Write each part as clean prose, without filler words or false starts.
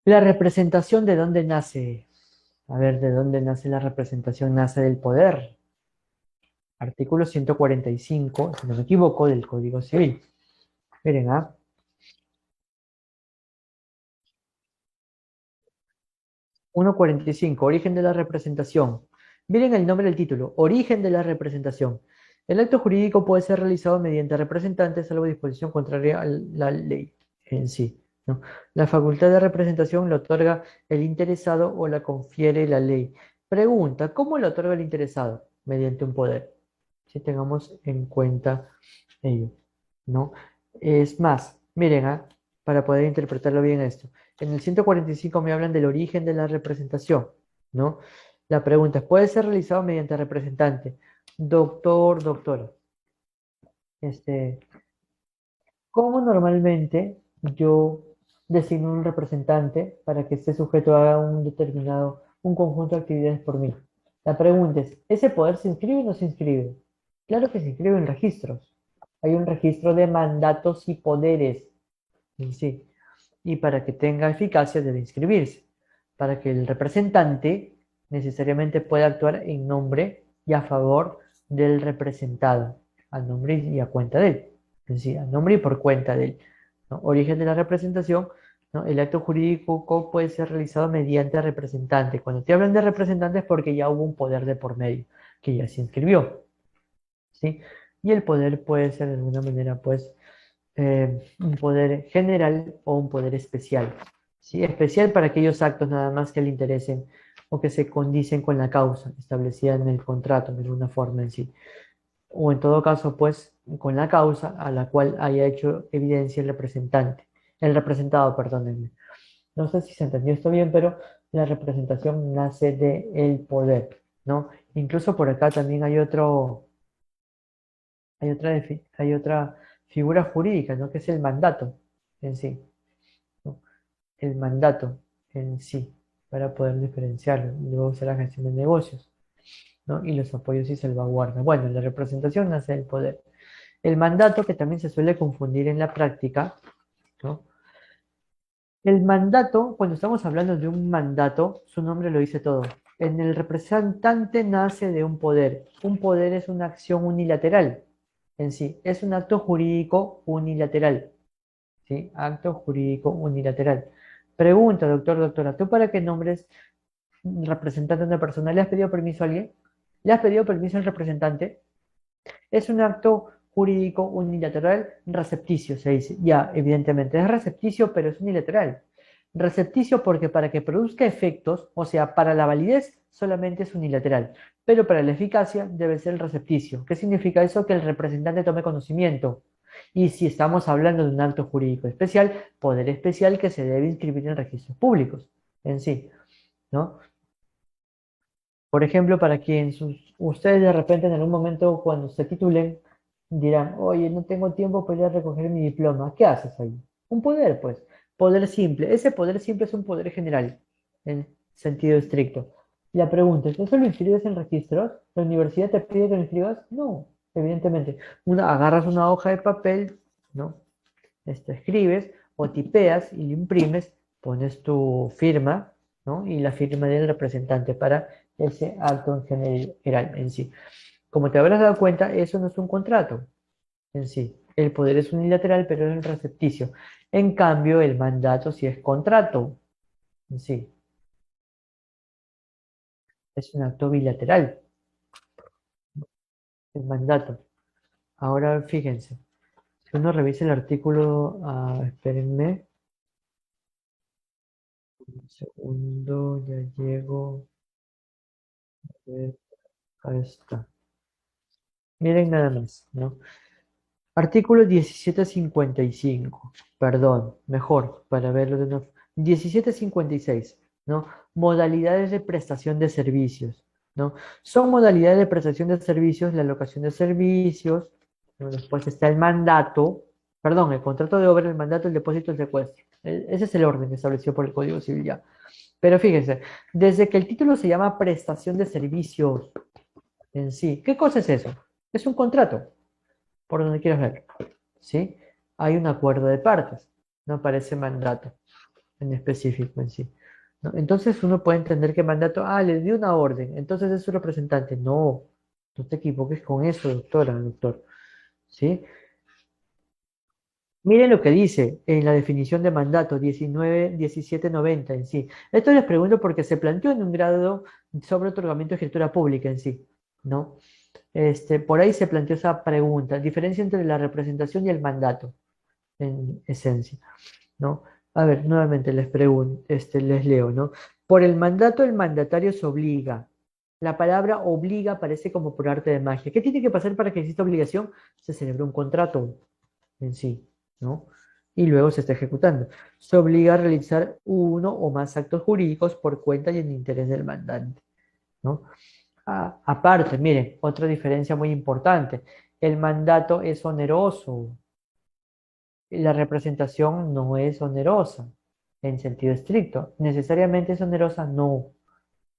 La representación, ¿de dónde nace? A ver, ¿de dónde nace la representación? Nace del poder. Artículo 145, si no me equivoco, del Código Civil. Miren, 145, origen de la representación. Miren el nombre del título, origen de la representación. El acto jurídico puede ser realizado mediante representantes, salvo disposición contraria a la ley en sí, ¿no? La facultad de representación la otorga el interesado o la confiere la ley. Pregunta, ¿cómo la otorga el interesado? Mediante un poder. Si tengamos en cuenta ello, ¿no? Es más, miren, para poder interpretarlo bien esto. En el 145 me hablan del origen de la representación, ¿no? La pregunta es, ¿puede ser realizado mediante representante? Doctor, doctora, este, ¿cómo normalmente yo designo un representante para que este sujeto haga un determinado, un conjunto de actividades por mí? La pregunta es, ¿ese poder se inscribe o no se inscribe? Claro que se inscribe en registros. Hay un registro de mandatos y poderes en sí. Y para que tenga eficacia debe inscribirse, para que el representante necesariamente pueda actuar en nombre y a favor del representado, a nombre y a cuenta de él, es decir, a nombre y por cuenta de él, ¿no? Origen de la representación, ¿no? El acto jurídico puede ser realizado mediante representante. Cuando te hablan de representante es porque ya hubo un poder de por medio, que ya se inscribió, ¿sí? Y el poder puede ser de alguna manera, pues, un poder general o un poder especial. ¿Sí? Especial para aquellos actos nada más que le interesen o que se condicen con la causa establecida en el contrato de alguna forma en sí. O en todo caso, pues, con la causa a la cual haya hecho evidencia el representante, el representado, perdónenme. No sé si se entendió esto bien, pero la representación nace del poder, ¿no? Incluso por acá también hay otra figura jurídica, ¿no? Que es el mandato en sí, ¿no? El mandato en sí, para poder diferenciarlo. Luego será la gestión de negocios, ¿no? Y los apoyos y salvaguardas. Bueno, la representación nace del poder. El mandato, que también se suele confundir en la práctica, ¿no? El mandato, cuando estamos hablando de un mandato, su nombre lo dice todo. En el representante nace de un poder. Un poder es una acción unilateral en sí, es un acto jurídico unilateral. ¿Sí? Acto jurídico unilateral. Pregunta, doctor, doctora, ¿tú para qué nombres representante de una persona le has pedido permiso a alguien? ¿Le has pedido permiso al representante? Es un acto jurídico unilateral recepticio, se dice. Ya, evidentemente, es recepticio, pero es unilateral. Recepticio porque para que produzca efectos, o sea, para la validez solamente es unilateral, pero para la eficacia debe ser el recepticio. ¿Qué significa eso? Que el representante tome conocimiento. Y si estamos hablando de un acto jurídico especial, poder especial que se debe inscribir en registros públicos en sí, ¿no? Por ejemplo, para quien ustedes de repente en algún momento cuando se titulen dirán, oye, no tengo tiempo para ir a recoger mi diploma. ¿Qué haces ahí? Un poder, pues. Poder simple. Ese poder simple es un poder general, en sentido estricto. La pregunta es, ¿eso lo inscribes en registros? ¿La universidad te pide que lo inscribas? No, evidentemente. Agarras una hoja de papel, ¿no? Escribes o tipeas y lo imprimes, pones tu firma, ¿no? Y la firma del representante para ese acto en general en sí. Como te habrás dado cuenta, eso no es un contrato en sí. El poder es unilateral, pero es el recepticio. En cambio, el mandato sí es contrato en sí. Es un acto bilateral, el mandato. Ahora, fíjense, si uno revisa el artículo, espérenme un segundo, ya llego. A ver, ahí está. Miren nada más, ¿no? Artículo 1755, perdón, mejor, para verlo de nuevo. 1756, ¿no? Modalidades de prestación de servicios, ¿no? Son modalidades de prestación de servicios, la locación de servicios, ¿no? Después está el mandato, perdón, el contrato de obra, el mandato, el depósito, el secuestro. Ese es el orden establecido por el Código Civil ya. Pero fíjense, desde que el título se llama prestación de servicios en sí, ¿qué cosa es eso? Es un contrato por donde quieras ver, ¿sí? Hay un acuerdo de partes, no parece mandato. en específico en sí, ¿no? Entonces uno puede entender que mandato, le dio una orden, entonces es su representante. No, no te equivoques con eso, doctora, doctor, ¿sí? Miren lo que dice en la definición de mandato 1790 en sí. Esto les pregunto porque se planteó en un grado sobre otorgamiento de escritura pública en sí, ¿no? Por ahí se planteó esa pregunta, diferencia entre la representación y el mandato, en esencia, ¿no? A ver, nuevamente les pregunto, les leo, ¿no? Por el mandato, el mandatario se obliga. La palabra obliga aparece como por arte de magia. ¿Qué tiene que pasar para que exista obligación? Se celebra un contrato en sí, ¿no? Y luego se está ejecutando. Se obliga a realizar uno o más actos jurídicos por cuenta y en interés del mandante, ¿no? Aparte, miren, otra diferencia muy importante. El mandato es oneroso. La representación no es onerosa en sentido estricto. ¿Necesariamente es onerosa? No,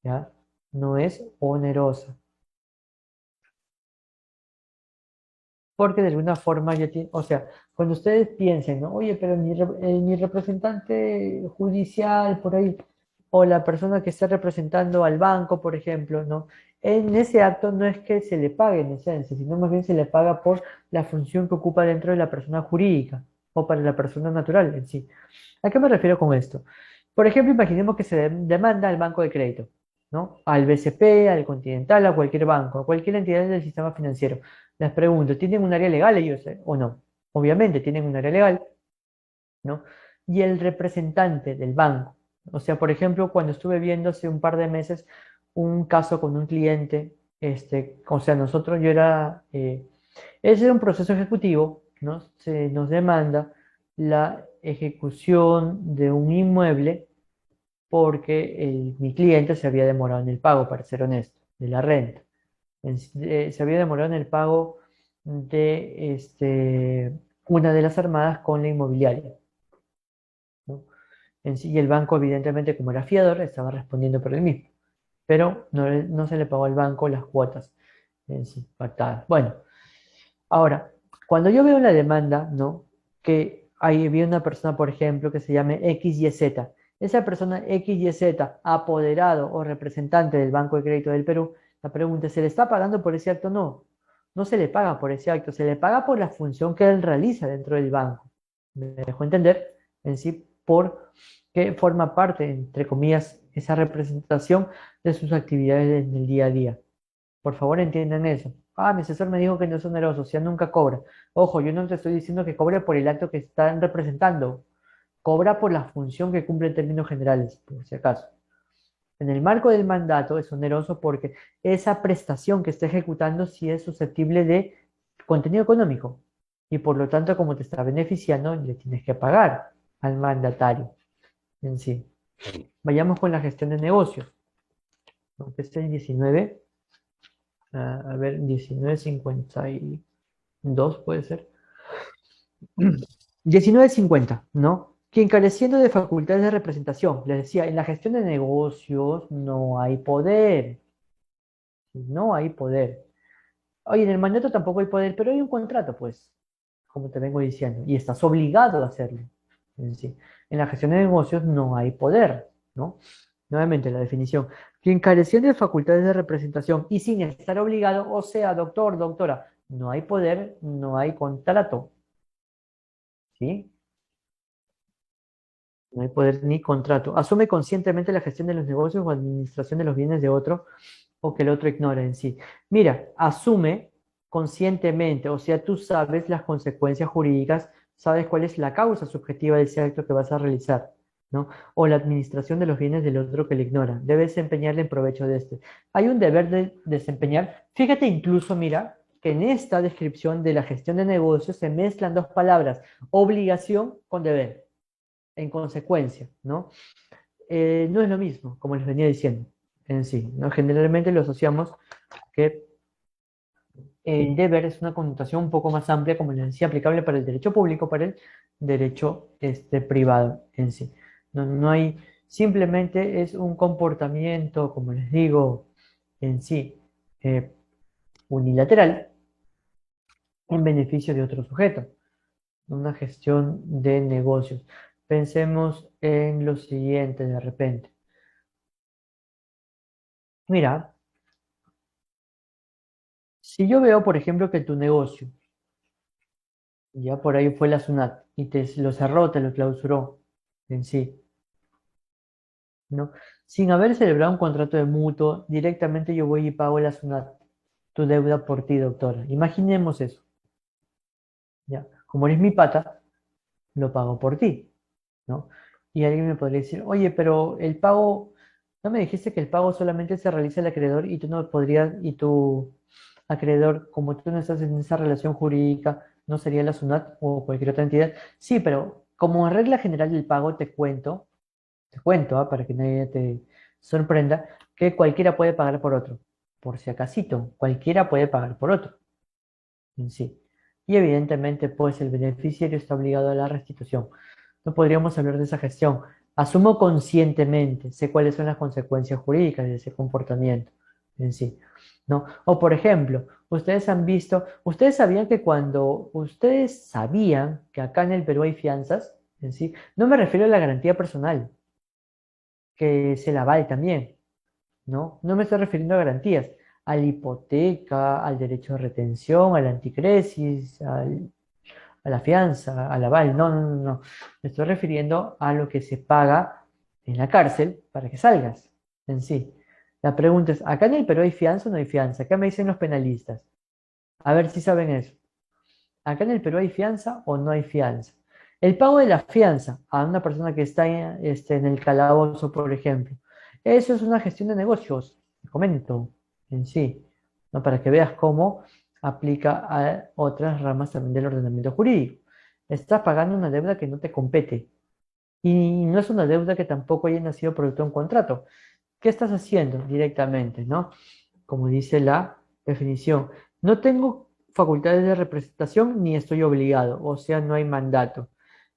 ¿ya? No es onerosa. Porque de alguna forma ya tiene, o sea, cuando ustedes piensen, ¿no? Oye, pero mi representante judicial por ahí, o la persona que está representando al banco, por ejemplo, ¿no? En ese acto no es que se le pague en esencia, sino más bien se le paga por la función que ocupa dentro de la persona jurídica o para la persona natural en sí. ¿A qué me refiero con esto? Por ejemplo, imaginemos que se demanda al banco de crédito, ¿no? Al BCP, al Continental, a cualquier banco, a cualquier entidad del sistema financiero. Les pregunto, ¿tienen un área legal ellos o no? Obviamente tienen un área legal, ¿no? Y el representante del banco. O sea, por ejemplo, cuando estuve viendo hace un par de meses un caso con un cliente, o sea, ese era un proceso ejecutivo, ¿no? Se nos demanda la ejecución de un inmueble porque mi cliente se había demorado en el pago, para ser honesto, de la renta. Se había demorado en el pago de una de las armadas con la inmobiliaria, ¿no? Y el banco, evidentemente, como era fiador, estaba respondiendo por el mismo, pero no se le pagó al banco las cuotas en sí, pactadas. Bueno, ahora, cuando yo veo la demanda, ¿no? Que ahí había una persona, por ejemplo, que se llame XYZ. Esa persona XYZ, apoderado o representante del Banco de Crédito del Perú, la pregunta es, ¿se le está pagando por ese acto? No, no se le paga por ese acto, se le paga por la función que él realiza dentro del banco. Me dejó entender en sí por qué forma parte, entre comillas, esa representación de sus actividades en el día a día. Por favor, entiendan eso. Mi asesor me dijo que no es oneroso, o sea, nunca cobra. Ojo, yo no te estoy diciendo que cobre por el acto que están representando. Cobra por la función que cumple en términos generales, por si acaso. En el marco del mandato es oneroso porque esa prestación que está ejecutando sí es susceptible de contenido económico. Y por lo tanto, como te está beneficiando, le tienes que pagar al mandatario en sí. Vayamos con la gestión de negocios, ¿no? Que es el 19. A ver, 1952 puede ser. 1950, ¿no? Que careciendo de facultades de representación, les decía, en la gestión de negocios no hay poder, no hay poder. Oye, en el mandato tampoco hay poder, pero hay un contrato, pues, como te vengo diciendo, y estás obligado a hacerlo. En sí. En la gestión de negocios no hay poder, ¿no? Nuevamente la definición. Quien careciendo de facultades de representación y sin estar obligado, o sea, doctor, doctora, no hay poder, no hay contrato, ¿sí? No hay poder ni contrato. Asume conscientemente la gestión de los negocios o administración de los bienes de otro o que el otro ignora en sí. Mira, asume conscientemente, o sea, tú sabes las consecuencias jurídicas, sabes cuál es la causa subjetiva de ese acto que vas a realizar, ¿no? O la administración de los bienes del otro que le ignora. Debes desempeñarle en provecho de este. Hay un deber de desempeñar. Fíjate incluso, mira, que en esta descripción de la gestión de negocios se mezclan dos palabras, obligación con deber en consecuencia, ¿no? No es lo mismo, como les venía diciendo en sí, ¿no? Generalmente lo asociamos que el deber es una connotación un poco más amplia, como les decía, aplicable para el derecho público, para el derecho privado en sí. No hay, simplemente es un comportamiento, como les digo, en sí, eh, unilateral en beneficio de otro sujeto, una gestión de negocios. Pensemos en lo siguiente de repente. Mira, si yo veo, por ejemplo, que tu negocio, ya por ahí fue la SUNAT, y te lo cerró, te lo clausuró en sí, ¿no? Sin haber celebrado un contrato de mutuo, directamente yo voy y pago la SUNAT, tu deuda por ti, doctora. Imaginemos eso, ¿ya? Como eres mi pata, lo pago por ti, ¿no? Y alguien me podría decir, oye, pero el pago, ¿no me dijiste que el pago solamente se realiza el acreedor y tú no podrías, y tu acreedor, como tú no estás en esa relación jurídica, no sería la SUNAT o cualquier otra entidad? Sí, pero como regla general del pago te cuento, para que nadie te sorprenda, que cualquiera puede pagar por otro. Por si acasito, cualquiera puede pagar por otro en sí. Y evidentemente, pues el beneficiario está obligado a la restitución. No podríamos hablar de esa gestión. Asumo conscientemente, sé cuáles son las consecuencias jurídicas de ese comportamiento en sí, ¿no? O por ejemplo, ustedes sabían que cuando ustedes sabían que acá en el Perú hay fianzas en sí, no me refiero a la garantía personal, que es el aval también, ¿no? No me estoy refiriendo a garantías, a la hipoteca, al derecho de retención, al anticresis, a la fianza, al aval. No, no, no, no. Me estoy refiriendo a lo que se paga en la cárcel para que salgas en sí. La pregunta es, ¿acá en el Perú hay fianza o no hay fianza? Acá me dicen los penalistas. A ver si saben eso. ¿Acá en el Perú hay fianza o no hay fianza? El pago de la fianza a una persona que está en el calabozo, por ejemplo. Eso es una gestión de negocios, te comento en sí, ¿no? Para que veas cómo aplica a otras ramas también del ordenamiento jurídico. Estás pagando una deuda que no te compete y no es una deuda que tampoco haya nacido producto de un contrato. ¿Qué estás haciendo directamente, no? Como dice la definición, no tengo facultades de representación ni estoy obligado, o sea, no hay mandato.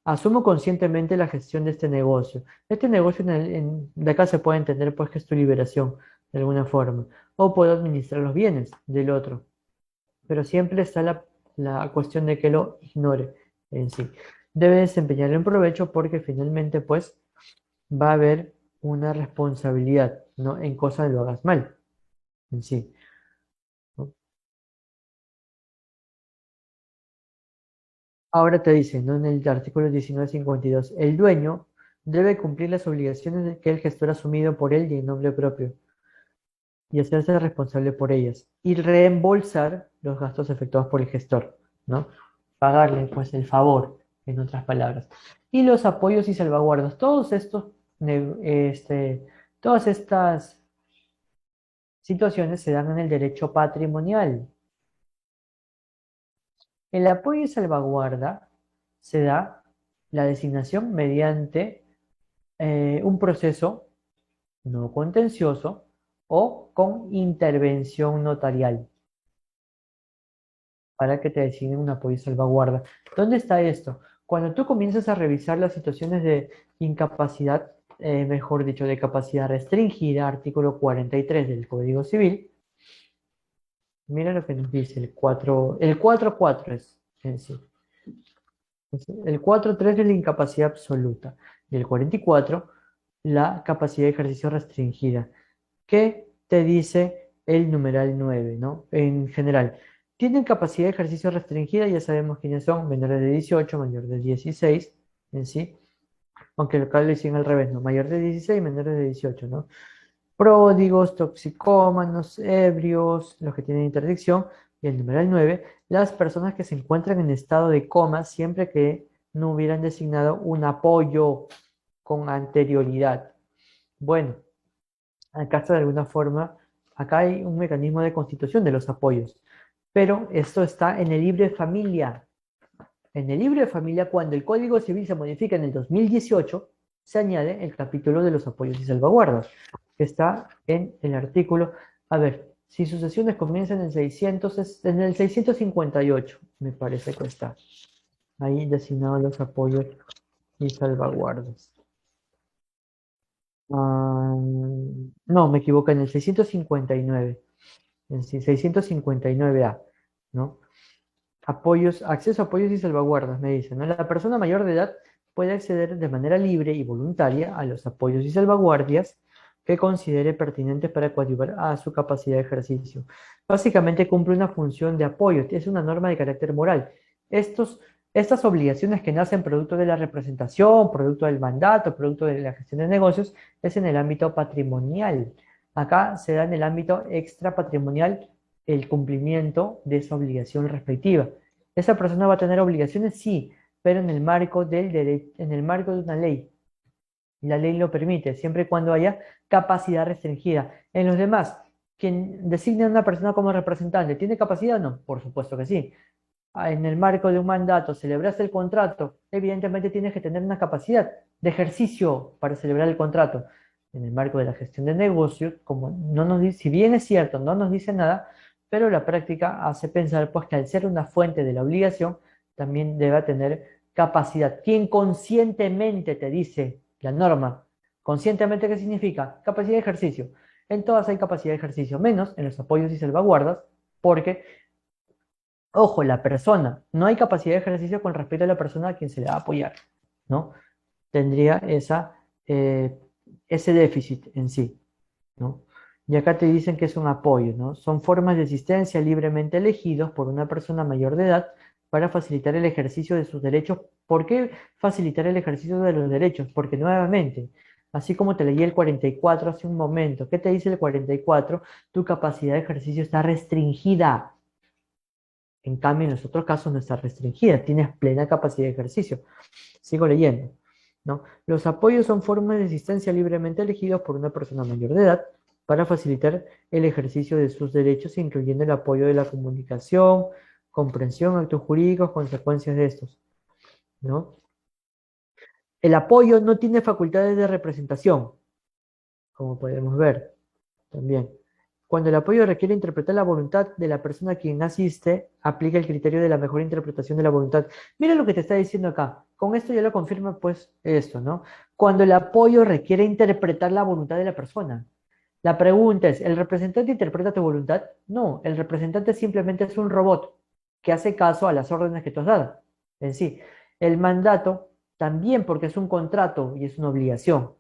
Asumo conscientemente la gestión de este negocio. Este negocio de acá se puede entender pues que es tu liberación, de alguna forma. O puedo administrar los bienes del otro, pero siempre está la cuestión de que lo ignore en sí. Debe desempeñar en provecho porque finalmente pues va a haber una responsabilidad, ¿no? En cosa de lo hagas mal en sí, ¿no? Ahora te dice, ¿no? En el artículo 1952, el dueño debe cumplir las obligaciones que el gestor ha asumido por él y en nombre propio y hacerse responsable por ellas y reembolsar los gastos efectuados por el gestor, ¿no? Pagarle pues el favor, en otras palabras. Y los apoyos y salvaguardas, todas estas situaciones se dan en el derecho patrimonial. El apoyo y salvaguarda se da la designación mediante un proceso no contencioso o con intervención notarial para que te designen un apoyo y salvaguarda. ¿Dónde está esto? Cuando tú comienzas a revisar las situaciones de incapacidad, mejor dicho, de capacidad restringida, artículo 43 del Código Civil, mira lo que nos dice el 4.4 es en sí. El 4.3 es la incapacidad absoluta y el 44 la capacidad de ejercicio restringida. ¿Qué te dice el numeral 9, ¿no? En general, tienen capacidad de ejercicio restringida, ya sabemos quiénes son, menores de 18, mayores de 16, en sí, aunque acá lo dicen al revés, ¿no? Mayor de 16, menores de 18, ¿no? Pródigos, toxicómanos, ebrios, los que tienen interdicción, y el numeral 9, las personas que se encuentran en estado de coma siempre que no hubieran designado un apoyo con anterioridad. Bueno, acá está de alguna forma, acá hay un mecanismo de constitución de los apoyos, pero esto está en el libro de familia. En el libro de familia, cuando el Código Civil se modifica en el 2018, se añade el capítulo de los apoyos y salvaguardas, que está en el artículo, a ver, si sucesiones comienzan en el 658, me parece que está ahí designado los apoyos y salvaguardas. Ah, no, me equivoco, en el 659, en el 659A, ¿no? Apoyos, acceso a apoyos y salvaguardas, me dicen, ¿no? La persona mayor de edad puede acceder de manera libre y voluntaria a los apoyos y salvaguardias que considere pertinentes para coadyuvar a su capacidad de ejercicio. Básicamente cumple una función de apoyo, es una norma de carácter moral. Estas obligaciones que nacen producto de la representación, producto del mandato, producto de la gestión de negocios, es en el ámbito patrimonial. Acá se da en el ámbito extrapatrimonial el cumplimiento de esa obligación respectiva. ¿Esa persona va a tener obligaciones? Sí, pero en el marco en el marco de una ley. La ley lo permite, siempre y cuando haya capacidad restringida. En los demás, quien designa a una persona como representante, ¿tiene capacidad o no? Por supuesto que sí. En el marco de un mandato, celebraste el contrato, evidentemente tienes que tener una capacidad de ejercicio para celebrar el contrato. En el marco de la gestión de negocios, como no nos dice, si bien es cierto, no nos dice nada, pero la práctica hace pensar pues que al ser una fuente de la obligación, también debe tener capacidad. ¿Quién conscientemente te dice la norma? ¿Conscientemente qué significa? Capacidad de ejercicio. En todas hay capacidad de ejercicio, menos en los apoyos y salvaguardas, porque ojo, la persona, no hay capacidad de ejercicio con respecto a la persona a quien se le va a apoyar, ¿no? Tendría eh, ese déficit en sí, ¿no? Y acá te dicen que es un apoyo, ¿no? Son formas de asistencia libremente elegidos por una persona mayor de edad para facilitar el ejercicio de sus derechos. ¿Por qué facilitar el ejercicio de los derechos? Porque nuevamente, así como te leí el 44 hace un momento, ¿qué te dice el 44? Tu capacidad de ejercicio está restringida. En cambio, en los otros casos no está restringida, tienes plena capacidad de ejercicio. Sigo leyendo, ¿no? Los apoyos son formas de asistencia libremente elegidos por una persona mayor de edad para facilitar el ejercicio de sus derechos, incluyendo el apoyo de la comunicación, comprensión, actos jurídicos, consecuencias de estos, ¿no? El apoyo no tiene facultades de representación, como podemos ver también. Cuando el apoyo requiere interpretar la voluntad de la persona a quien asiste, aplica el criterio de la mejor interpretación de la voluntad. Mira lo que te está diciendo acá. Con esto ya lo confirma, pues, esto, ¿no? Cuando el apoyo requiere interpretar la voluntad de la persona. La pregunta es, ¿el representante interpreta tu voluntad? No, el representante simplemente es un robot que hace caso a las órdenes que tú has dado. En sí, el mandato también porque es un contrato y es una obligación,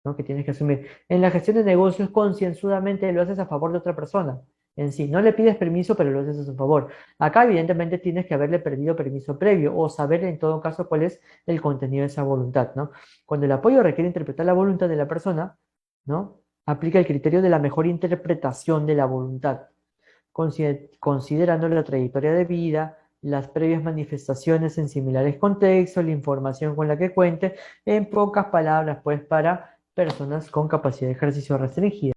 ¿no? Que tienes que asumir. En la gestión de negocios, concienzudamente lo haces a favor de otra persona. En sí, no le pides permiso, pero lo haces a su favor. Acá, evidentemente, tienes que haberle pedido permiso previo o saber en todo caso cuál es el contenido de esa voluntad, ¿no? Cuando el apoyo requiere interpretar la voluntad de la persona, ¿no? Aplica el criterio de la mejor interpretación de la voluntad, considerando la trayectoria de vida, las previas manifestaciones en similares contextos, la información con la que cuente, en pocas palabras, pues, para personas con capacidad de ejercicio restringida.